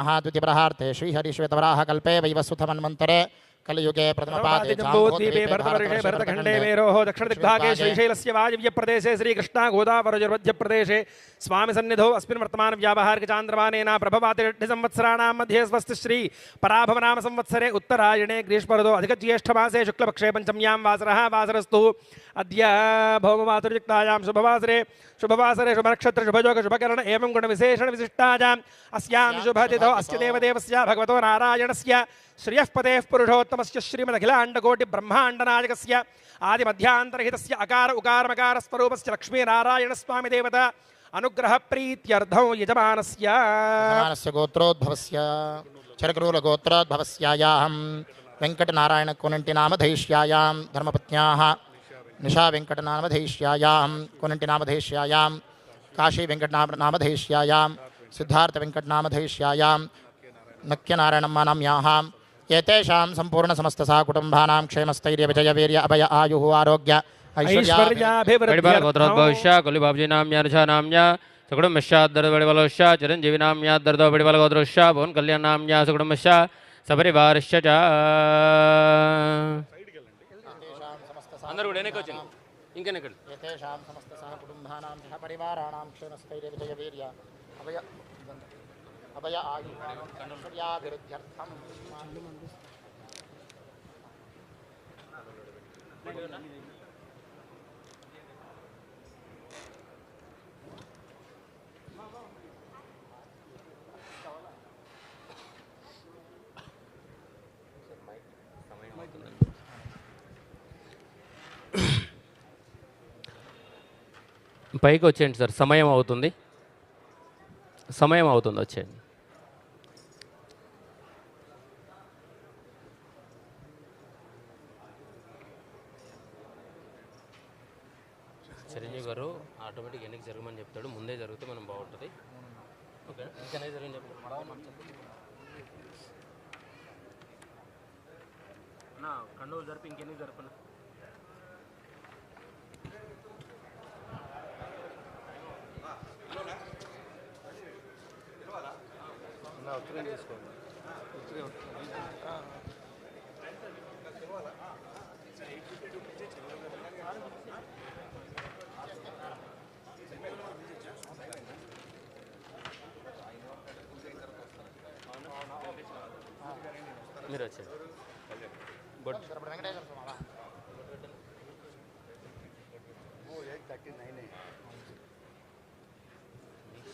द्वितीयप्रहार्थे श्रीहरिश्वेतवराहकल्पे वैवस्वतमन्वन्तरे कलियुगे प्रथमपादे जम्बूद्वीपे भरतवर्षे भरतखण्डे मेरोः दक्षिणदिग्भागे श्रीशैलस्य वायव्यप्रदेशे श्रीकृष्णा गोदावरीमध्यप्रदेशे स्वामिसन्निधौ अस्मिन् वर्तमानव्यावहारिकचान्द्रमानेन प्रभवातिषड्ढिसंवत्सराणां मध्ये स्वस्ति श्री पराभवनाम संवत्सरे उत्तरायणे ग्रीष्मऋतौ अधिकज्येष्ठमासे शुक्लपक्षे पञ्चम्यां वासरः वासरस्तु अद्य भौममातुर्युक्तायां शुभवासरे शुभनक्षत्र शुभयोग शुभकरण एवं गुणविशेषणविशिष्टायाम् अस्यां शुभतिथौ अस्य देवदेवस्य भगवतो नारायणस्य श्रियःपतेः पुरुषोत्तमस्य श्रीमदखिलाण्डकोटिब्रह्माण्डनायकस्य आदिमध्यान्तरहितस्य अकार उकारमकारस्वरूपस्य लक्ष्मीनारायणस्वामी देवता अनुग्रहप्रीत्यर्थं यजमानस्य गोत्रोद्भवस्य चरकरूलगोत्रोद्भवस्यायाहं वेङ्कटनारायणकोनण्टिनामधैष्यायां धर्मपत्न्याः निशा वेङ्कटनामधैष्यायां कोनण्टिनामधैष्यायां काशी वेङ्कटनामधैष्यायां सिद्धार्थवेङ्कटनामधैष्यायां नक्यनारायणम्मा नाम्याः एतेषां सम्पूर्णसमस्तसा कुटुम्बानां क्षेमस्थैर्यविजयवीर्य अभय आयुः आरोग्य ऐश्वर्याभिवृद्ध्यर्थं कुलिबाबुजीनाम्या सकुटुम्बश्चाद्दर्दबलिबलश्च चिरञ्जीविनाम्याद्दर्दबलिबलगोत्रश्च भुवन् कल्याणाम्या सकुटुम्बश्च सपरिवारश्च అందరూ కూడా వెనకొచ్చింది ఇంకెనకండి ఏతేషాం సమస్తసహ కుటుంబానాం సహ పరివారాణాం క్షేమస్థైర్యవిజయవీర్య అభయ ఆయు ఐశ్వర్యాభివృద్ధ్యర్థం పైకి వచ్చేయండి సార్, సమయం అవుతుంది వచ్చేయండి. చిరంజీవి గారు ఆటోమేటిక్ ఎన్నిక జరగమని చెప్తాడు, ముందే జరిగితే మనం బాగుంటుంది. ఓకే, ఇంకనే జరిగింది కండువులు జరిపి ఇంకెన్ని జరపనా. మీరు వచ్చారు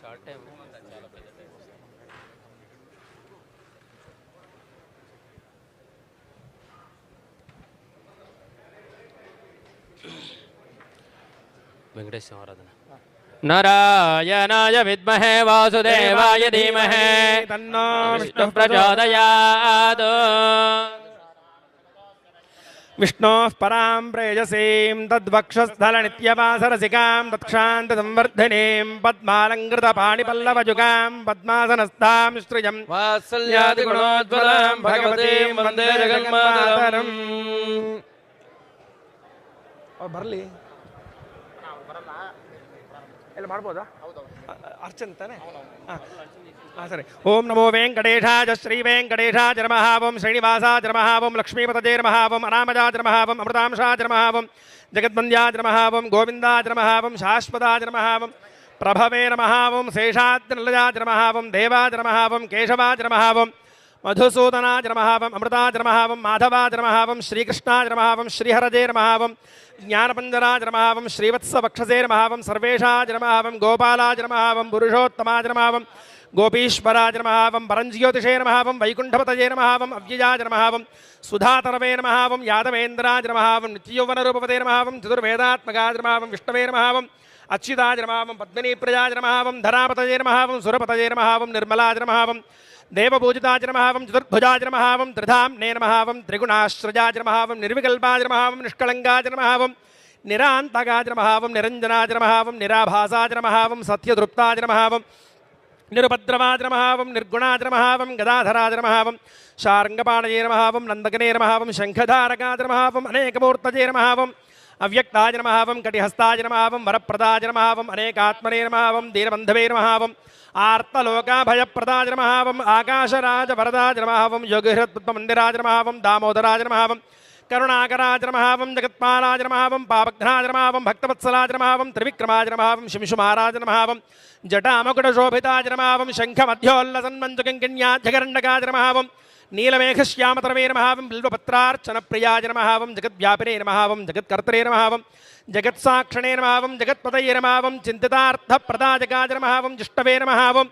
షార్ట్ టైం చాలా పెద్ద టైం. వెంకటేశ్వర ఆరాధన. నారాయణాయ విద్మహే వాసుదేవాయ ధీమహి తన్నో విష్ణుః ప్రచోదయాత్. విష్ణోః పరాం ప్రేయసీం తద్వక్షస్థలనిత్యవాసరసికాం తత్క్షాంతసంవర్ధినీం పద్మాలంకృతపాణిపల్లవజుగాం పద్మాసనస్థాం శ్రియం వాత్సల్యాదిగుణోజ్వలాం భగవతీం వందే జగన్మాతరం. ಬರಲಿ ಎಲ್ಲ ಮಾಡ್ಬೋದಾ? ಅರ್ಚನೆ ತಾನೆ? ಹಾಂ ಸರಿ. ಓಂ ನಮೋ ವೆಂಕಟೇಶಾಯ ಶ್ರೀ ವೆಂಕಟೇಶಾಯ ನಮಃ. ಓಂ ಶ್ರೀನಿವಾಸಾಯ ನಮಃ. ಓಂ ಲಕ್ಷ್ಮೀಪತಯೇ ನಮಃ. ಓಂ ಅನಾಮಜಾಯ ನಮಃ. ಓಂ ಅಮೃತಾಂಶಾಯ ನಮಃ. ಓಂ ಜಗದ್ವಂದ್ಯಾಯ ನಮಃ. ಓಂ ಗೋವಿಂದಾಯ ನಮಃ. ಓಂ ಶಾಶ್ವತಾಯ ನಮಃ. ಓಂ ಪ್ರಭವೇ ನಮಃ. ಓಂ ಶೇಷಾದ್ರಿನಲಯಾಯ ನಮಃ. ಓಂ ದೇವಾಯ ನಮಃ. ಓಂ ಕೇಶವಾಯ ನಮಃ. ಓಂ ಮಧುಸೂದನಾಯ ನಮಃ. ಓಂ ಅಮೃತಾಯ ನಮಃ. ಓಂ ಮಾಧವಾಯ ನಮಃ. ಓಂ ಶ್ರೀಕೃಷ್ಣಾಯ ನಮಃ. ಓಂ ಶ್ರೀಹರಜೇ ನಮಃ. ಓಂ ಜ್ಞಾನಪಂಜರಾಯ ನಮಃ. ಓಂ ಶ್ರೀವತ್ಸವಕ್ಷಸೇ ನಮಃ. ಓಂ ಸರ್ವೇಶಾಯ ನಮಃ. ಓಂ ಗೋಪಾಲಾಯ ನಮಃ. ಓಂ ಪುರುಷೋತ್ತಮಾಯ ನಮಃ. ಓಂ गोपीश्वराय नमः. ओं परञ्ज्योतिषे नमः. ओं वैकुण्ठपतये नमः. ओं अव्ययाय नमः. ओं सुधातरवे नमः. ओं यादवेन्द्राय नमः. ओं नित्ययौवनरूपपते नमः. ओं चतुर्वेदात्मकाय नमः. ओं विष्णवे नमः. ओं अच्युताय नमः. ओं पद्मिनीप्रियाय नमः. ओं धरापतये नमः. ओं सुरपतये नमः. ओं निर्मलाय नमः. ओं देवपूजिताय नमः. ओं चतुर्भुजाय नमः. ओं त्रिधाम्ने नमः. ओं त्रिगुणाश्रजाय नमः. ओं निर्विकल्पाय नमः. ओं निष्कलङ्काय नमः. ओं निरान्तकाय नमः. ओं निरञ्जनाय नमः. ओं निराभासाय नमः. ओं सत्यतृप्ताय नमः. ओं निरुपद्रवाय नमः. ओं निर्गुणाय नमः. ओं गदाधराय नमः. ओं शार्ङ्गपाणये नमः. ओं नन्दकने नमः. ओं शङ्खधारकाय नमः. ओं अनेकमूर्तये नमः. ओं अव्यक्ताय नमः वं कटिहस्ताय नमः वं वरप्रदाय नमः वं अनेकात्मने नमः वं दीनबन्धवे नमः वं आर्तलोकाभयप्रदाय नमः वं आकाशराज वरदाय नमः वं योगिहृत्पद्ममन्दिराय नमः वं दामोदराय नमः वं करुणाकराय नमः वं जगत्पालाय नमः वं पापघ्नाय नमः वं भक्तवत्सलाय नमः वं त्रिविक्रमाय नमः वं शिंशुमाराय नमः वं जटामकुटशोभिताय नमः वं शङ्खमध्योल्लसन्मञ्जुकिङ्किण्याध्यगरण्डकाय नमः वं नीलमेघश्यामतरवे नमः वं बिल्वपत्रार्चनप्रियाय नमः वं जगद्व्यापिने नमः वं जगत्कर्तरे नमः वं जगत्साक्षिणे नमः वं जगत्पतये नमः वं चिन्तितार्थप्रदायकाय नमः वं जिष्टवे नमः वं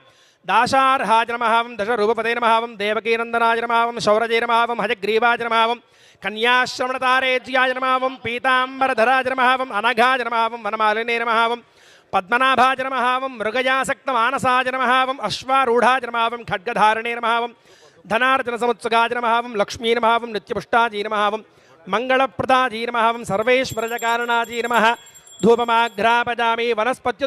दाशार्हाय नमः वं दशरूपपदे नमः वं देवकीनन्दनाय नमः वं शौरजे नमः वं हजग्रीवाय नमः वं कन्याश्रवणतारेज्याय नमः वं पीताम्बरधराय नमः वं अनघाय नमः वं वनमालिने नमः वं पद्मनाभाय नमः वं मृगयासक्तमानसाय नमः वं अश्वारूढाय नमः वं खड्गधारणे नमः वं धनार्जनसमुत्सुकाय नमः वं लक्ष्मी नमः वं नित्यपुष्टाजी नमः वं मङ्गलप्रदाजी नमः वं सर्वेश्वरजकारणा नमः धूपमाघ्रापजामि वनस्पत्युत